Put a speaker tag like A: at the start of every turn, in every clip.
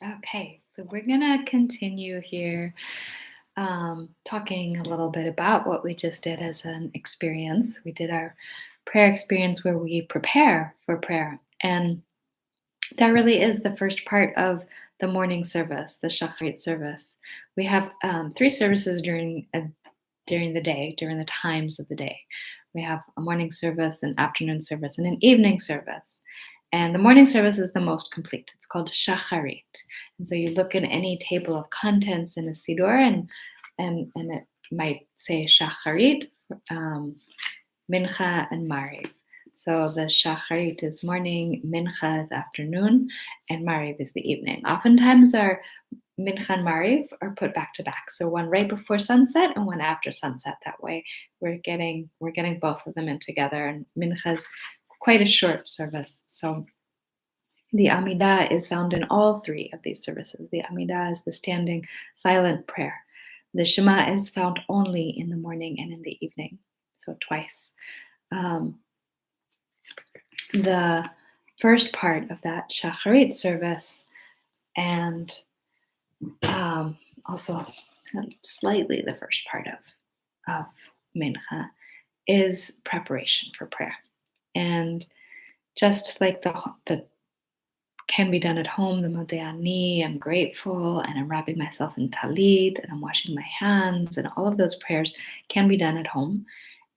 A: Okay, so we're gonna continue here talking a little bit about what we just did as an experience. We did our prayer experience where we prepare for prayer. And that really is the first part of the morning service, the Shacharit service. We have three services during the day, during the times of the day. We have a morning service, an afternoon service, and an evening service. And the morning service is the most complete. It's called Shacharit. And so you look in any table of contents in a Siddur, and it might say Shacharit, Mincha, and Mariv. So the Shacharit is morning, Mincha is afternoon, and Mariv is the evening. Oftentimes our Mincha and Mariv are put back to back. So one right before sunset and one after sunset. That way we're getting both of them in together. And Mincha is quite a short service. So the Amidah is found in all three of these services. The Amidah is the standing silent prayer. The Shema is found only in the morning and in the evening, so twice. Um, the first part of that Shacharit service, and also slightly the first part of Mincha, is preparation for prayer. And just like the can be done at home, the Modeh Ani, I'm grateful, and I'm wrapping myself in talit, and I'm washing my hands, and all of those prayers can be done at home.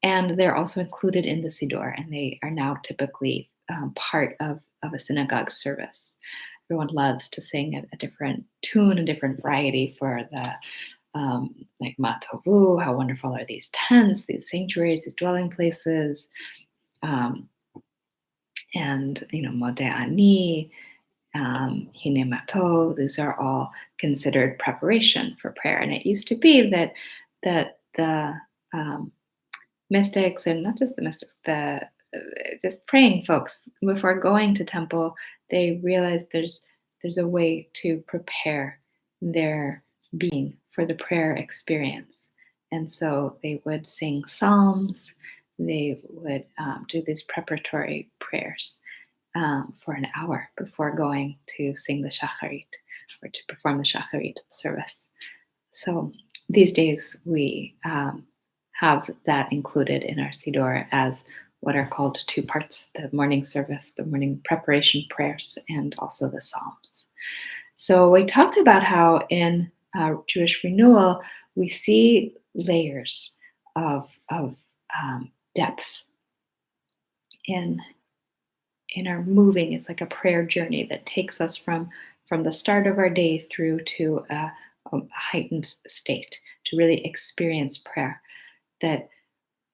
A: And they're also included in the Siddur, and they are now typically part of a synagogue service. Everyone loves to sing a different tune, a different variety for the like Matovu, how wonderful are these tents, these sanctuaries, these dwelling places, um, and Modeh Ani, Hine Mato. These are all considered preparation for prayer. And it used to be that the mystics, and not just the mystics, the just praying folks before going to temple, they realized there's a way to prepare their being for the prayer experience. And so they would sing psalms, they would do these preparatory prayers for an hour before going to sing the shacharit or to perform the shacharit service. So these days we have that included in our Siddur as what are called two parts: the morning service, the morning preparation prayers, and also the Psalms. So we talked about how in Jewish renewal we see layers of depth in our moving. It's like a prayer journey that takes us from the start of our day through to a heightened state to really experience prayer. That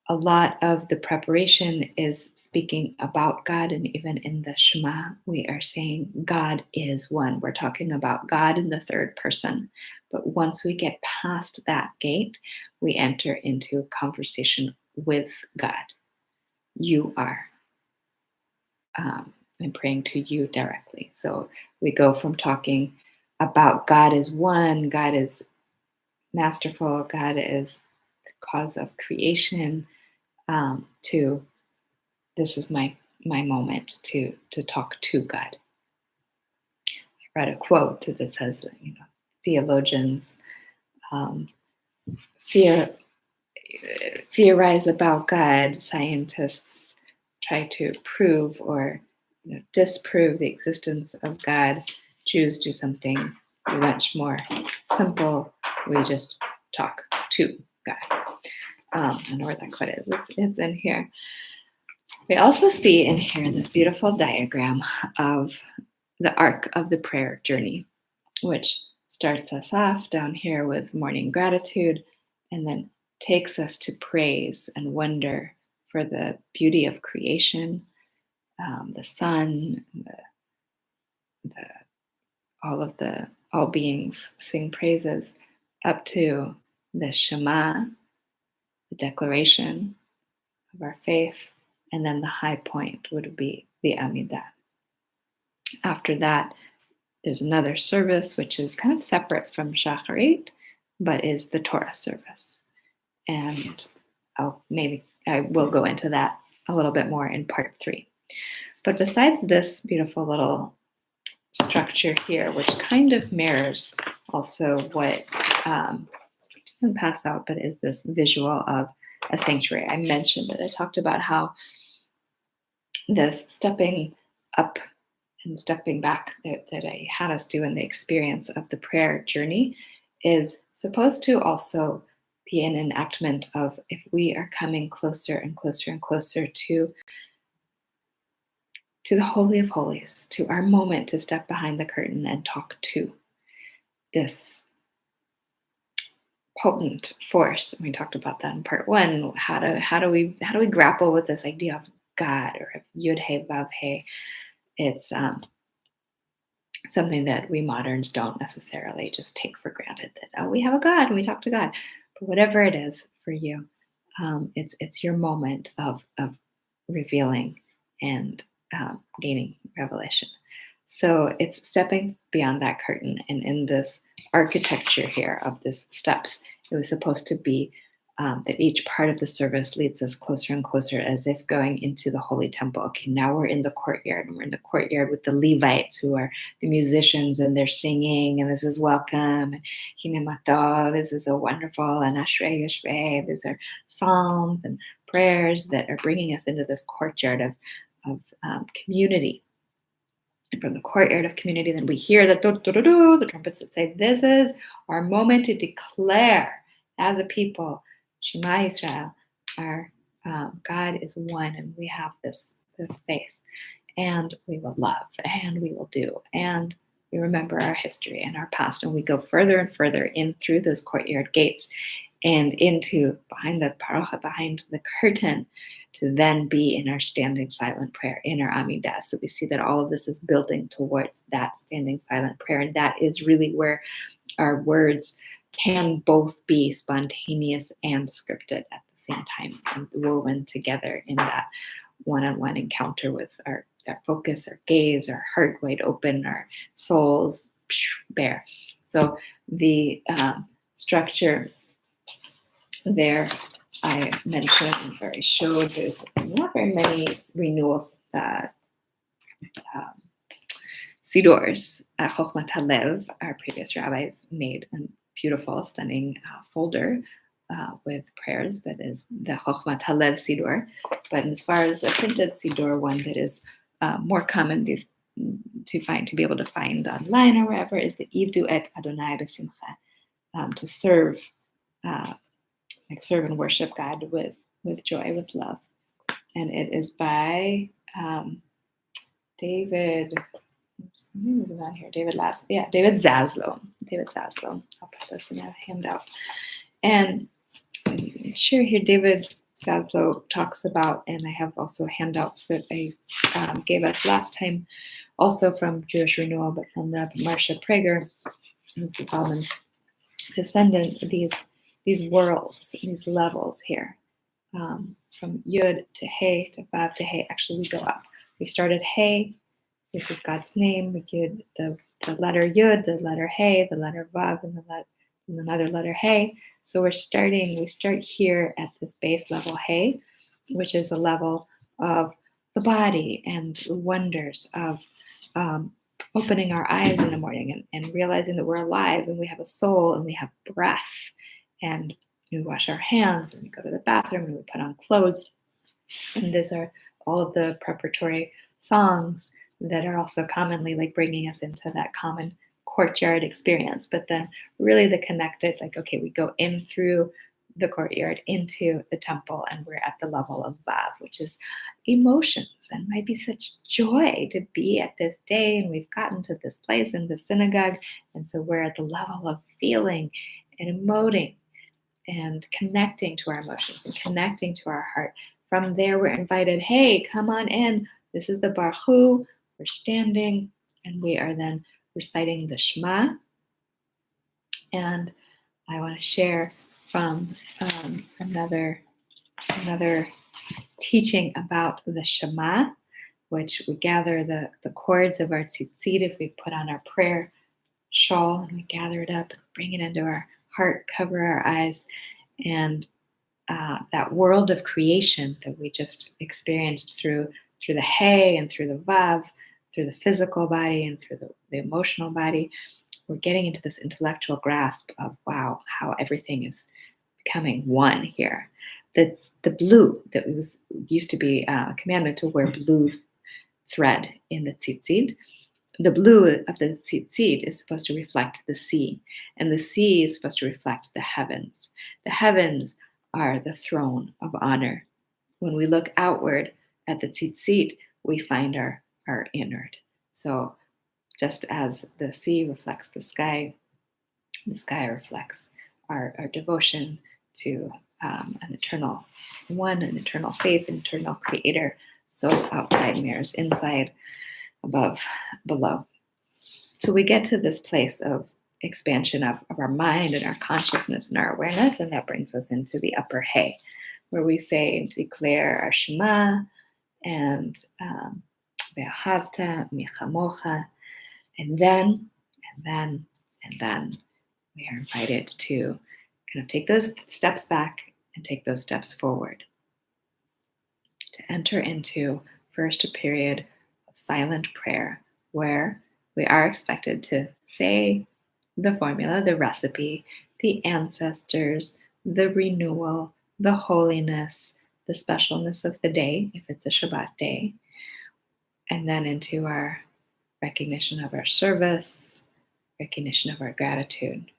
A: a lot of the preparation is speaking about God, and even in the Shema, we are saying God is one. We're talking about God in the third person. But once we get past that gate, we enter into a conversation with God. You are. I'm praying to you directly. So we go from talking about God as one, God is masterful, God is the cause of creation, to this is my moment to talk to God. I read a quote that says, theologians um, theorize about God, scientists try to prove or disprove the existence of God. Jews do something much more simple. We just talk to God. I don't know where that quote is. It's in here. We also see in here this beautiful diagram of the arc of the prayer journey, which starts us off down here with morning gratitude and then takes us to praise and wonder for the beauty of creation, the sun, all beings sing praises, up to the Shema, the declaration of our faith, and then the high point would be the Amidah. After that, there's another service which is kind of separate from Shacharit, but is the Torah service. And I will go into that a little bit more in part 3. But besides this beautiful little structure here, which kind of mirrors also what didn't pass out, but is this visual of a sanctuary. I mentioned it. I talked about how this stepping up and stepping back that I had us do in the experience of the prayer journey is supposed to also be an enactment of if we are coming closer and closer and closer to the Holy of Holies, to our moment to step behind the curtain and talk to this potent force. We talked about that in part one. How do we grapple with this idea of God or of Yud He Vav He? It's something that we moderns don't necessarily just take for granted. That we have a God and we talk to God, but whatever it is for you, it's your moment of revealing and gaining revelation. So it's stepping beyond that curtain, and in this architecture here of this steps, it was supposed to be that each part of the service leads us closer and closer, as if going into the holy temple. Okay, now we're in the courtyard, and we're in the courtyard with the Levites, who are the musicians, and they're singing, and this is welcome, and Hine Matov, this is a wonderful, and Ashrei Yashvei, these are psalms and prayers that are bringing us into this courtyard of community. And from the courtyard of community, then we hear the trumpets that say, this is our moment to declare as a people, Shema Yisrael, our God is one, and we have this faith, and we will love, and we will do, and we remember our history and our past, and we go further and further in through those courtyard gates and into behind the parocha, behind the curtain, to then be in our standing silent prayer, in our Amidah. So we see that all of this is building towards that standing silent prayer, and that is really where our words can both be spontaneous and scripted at the same time, and woven together in that one-on-one encounter with our focus, our gaze, our heart wide open, our souls bare. So the structure there I mentioned, or I showed, there's not very many renewals sidors. Chochmat Halev, our previous rabbis, made a beautiful, stunning folder with prayers that is the Chochmat Halev Sidor. But as far as a printed Sidor, one that is more common to be able to find online or wherever, is the Ivdu et Adonai b'simcha, to serve and worship God with joy, with love. And it is by David. Oops, his name is not here. David Zaslow. David Zaslow. I'll put this in that handout. And I'm sure here David Zaslow talks about, and I have also handouts that I gave us last time, also from Jewish Renewal, but from the Marsha Prager, Mrs. Solomon's descendant, these worlds, these levels here, from Yud to He to Vav to He. Actually, we go up. We started He. This is God's name. We get the letter Yud, the letter He, the letter Vav, and another letter He. So we start here at this base level He, which is a level of the body and the wonders of opening our eyes in the morning and realizing that we're alive and we have a soul and we have breath, and we wash our hands and we go to the bathroom and we put on clothes. And these are all of the preparatory songs that are also commonly like bringing us into that common courtyard experience. But then really the connected, like, okay, we go in through the courtyard into the temple, and we're at the level of Vav, which is emotions, and might be such joy to be at this day, and we've gotten to this place in the synagogue, and so we're at the level of feeling and emoting and connecting to our emotions and connecting to our heart. From there, we're invited, hey, come on in. This is the Baruch Hu. We're standing, and we are then reciting the Shema. And I want to share from another teaching about the Shema, which we gather the cords of our tzitzit if we put on our prayer shawl, and we gather it up, bring it into our heart, cover our eyes, and that world of creation that we just experienced through the He and through the Vav, through the physical body and through the emotional body. We're getting into this intellectual grasp of, wow, how everything is becoming one here. That's the blue that used to be a commandment to wear blue thread in the tzitzit. The blue of the tzitzit is supposed to reflect the sea, and the sea is supposed to reflect the heavens. The heavens are the throne of honor. When we look outward at the tzitzit, we find our inward. So just as the sea reflects the sky reflects our devotion to an eternal one, an eternal faith, an eternal creator. So outside mirrors inside, above, below. So we get to this place of expansion of our mind and our consciousness and our awareness, and that brings us into the upper hay, where we say, declare our Shema and Ve'ahavta michamocha, and then we are invited to kind of take those steps back and take those steps forward, to enter into first a period of silent prayer where we are expected to say the formula, the recipe, the ancestors, the renewal, the holiness, the specialness of the day, if it's a Shabbat day, and then into our recognition of our service, recognition of our gratitude,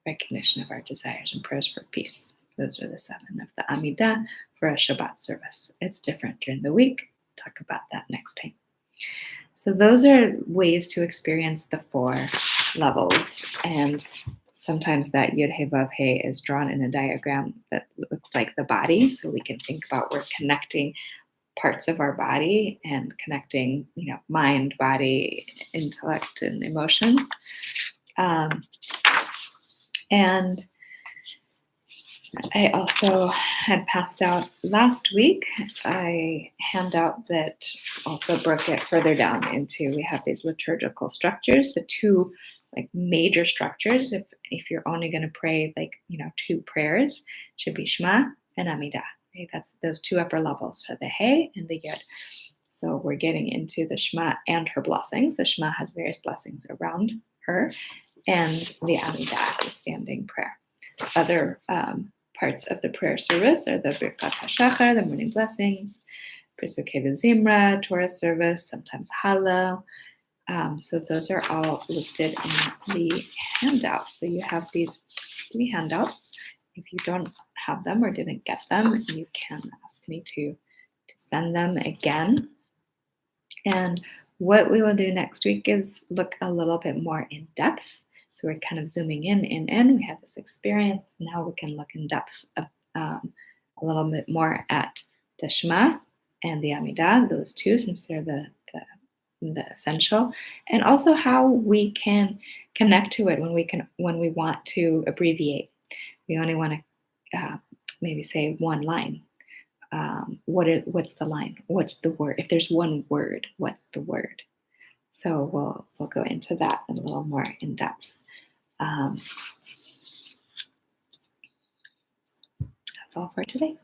A: recognition of our desires and prayers for peace. Those are the 7 of the Amidah for a Shabbat service. It's different during the week. Talk about that next time. So those are ways to experience the 4 levels. And sometimes that Yud He Vav He is drawn in a diagram that looks like the body. So we can think about we're connecting parts of our body and connecting, mind, body, intellect, and emotions. And I also had passed out last week a handout that also broke it further down into, we have these liturgical structures, the 2 major structures. If you're only going to pray 2 prayers, should be Shema and Amidah. Right? That's those 2 upper levels for the Hey and the Yud. So we're getting into the Shema and her blessings. The Shema has various blessings around her, and the Amidah, the standing prayer. Other parts of the prayer service are the Birkat HaShachar, the morning blessings, Pesukei V'Zimra, Torah service, sometimes Hallel. So those are all listed in the handout. So you have these 3 handouts. If you don't have them or didn't get them, you can ask me to send them again. And what we will do next week is look a little bit more in depth. So we're kind of zooming in. We have this experience. Now we can look in depth a little bit more at the Shema and the Amidah, those 2, since they're the essential, and also how we can connect to it when we want to abbreviate. We only want to maybe say one line. What's the line? What's the word? If there's one word, what's the word? So we'll go into that a little more in depth. That's all for today.